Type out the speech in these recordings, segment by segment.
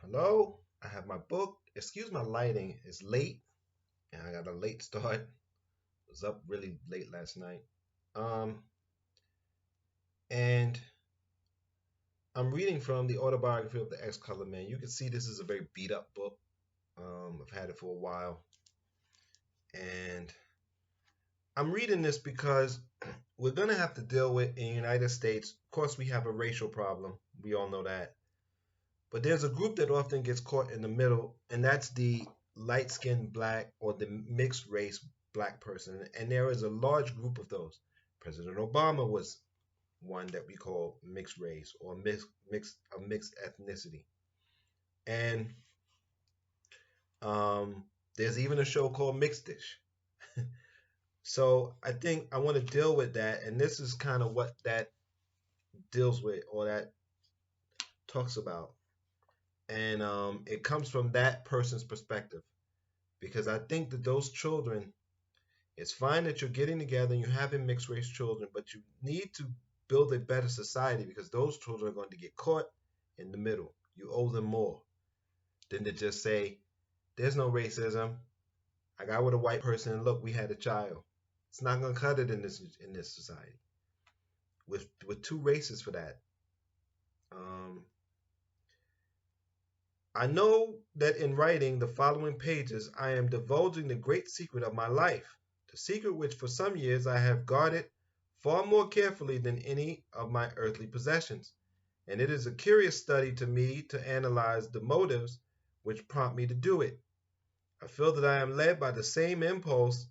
Hello, I have my book. Excuse my lighting. It's late, and I got a late start. Was up really late last night. Um, and I'm reading from the autobiography of the ex-colored man. You can see this is a very beat up book. I've had it for a while, and I'm reading this because we're gonna have to deal with in the United States. Of course, we have a racial problem. We all know that. But there's a group that often gets caught in the middle, and that's the light skinned black or the mixed race black person. And there is a large group of those. President Obama was one that we call mixed race or mixed ethnicity. And um, there's even a show called Mixed Dish. So I think I want to deal with that, and this is kind of what that deals with or that talks about. And it comes from that person's perspective because I think that those children, it's fine that you're getting together and you're having mixed race children, but you need to build a better society because those children are going to get caught in the middle. You owe them more than to just say, there's no racism. I got with a white person and look, we had a child. It's not going to cut it in this society. With two races for that. Um, I know that in writing the following pages, I am divulging the great secret of my life, the secret which for some years I have guarded far more carefully than any of my earthly possessions. And it is a curious study to me to analyze the motives which prompt me to do it. I feel that I am led by the same impulse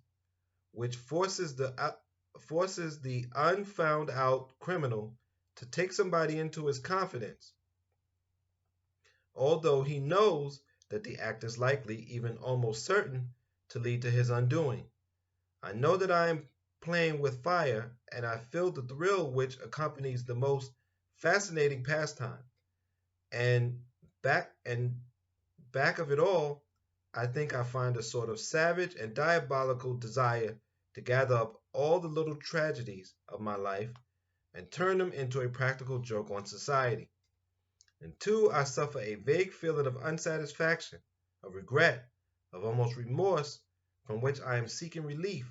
which forces the unfound out criminal to take somebody into his confidence although he knows that the act is likely, even almost certain, to lead to his undoing. I know that I am playing with fire, and I feel the thrill which accompanies the most fascinating pastime. And and back of it all, I think I find a sort of savage and diabolical desire to gather up all the little tragedies of my life and turn them into a practical joke on society. And two, I suffer a vague feeling of unsatisfaction, of regret, of almost remorse, from which I am seeking relief,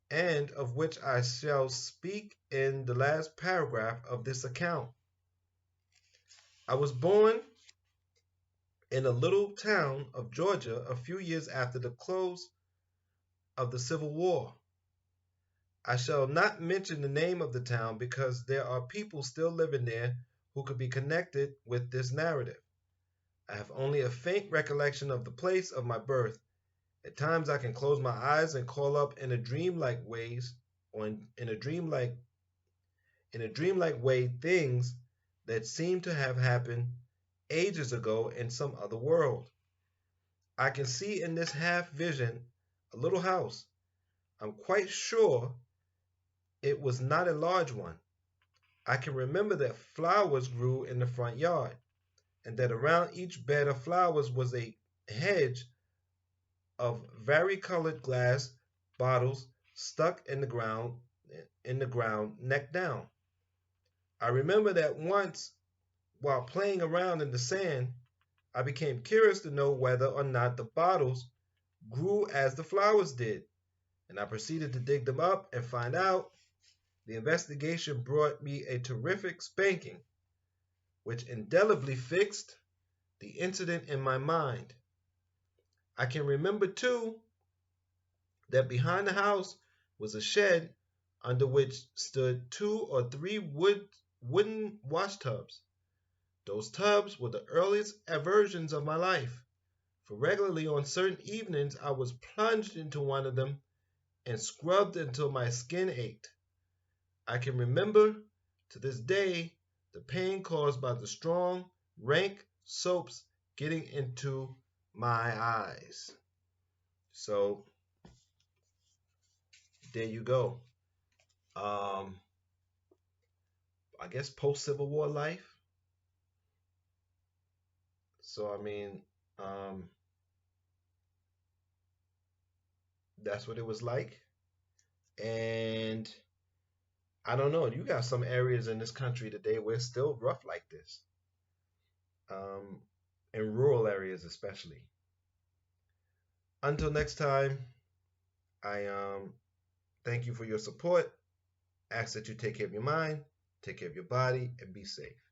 and of which I shall speak in the last paragraph of this account. I was born in a little town of Georgia a few years after the close of the Civil War. I shall not mention the name of the town because there are people still living there who could be connected with this narrative. I have only a faint recollection of the place of my birth. At times I can close my eyes and call up in a dreamlike ways or in a dreamlike way things that seem to have happened ages ago in some other world. I can see in this half vision a little house. I'm quite sure it was not a large one. I can remember that flowers grew in the front yard and that around each bed of flowers was a hedge of varicolored glass bottles stuck in the ground neck down. I remember that once while playing around in the sand, I became curious to know whether or not the bottles grew as the flowers did, and I proceeded to dig them up and find out. The investigation brought me a terrific spanking, which indelibly fixed the incident in my mind. I can remember, too, that behind the house was a shed under which stood two or three wooden washtubs. Those tubs were the earliest aversions of my life, for regularly on certain evenings I was plunged into one of them and scrubbed until my skin ached. I can remember to this day the pain caused by the strong, rank soaps getting into my eyes. So there you go. Um, I guess post Civil War life. So I mean, um, that's what it was like. And I don't know. You got some areas in this country today where it's still rough like this. Um, in rural areas especially. Until next time, I thank you for your support. Ask that you take care of your mind, take care of your body, and be safe.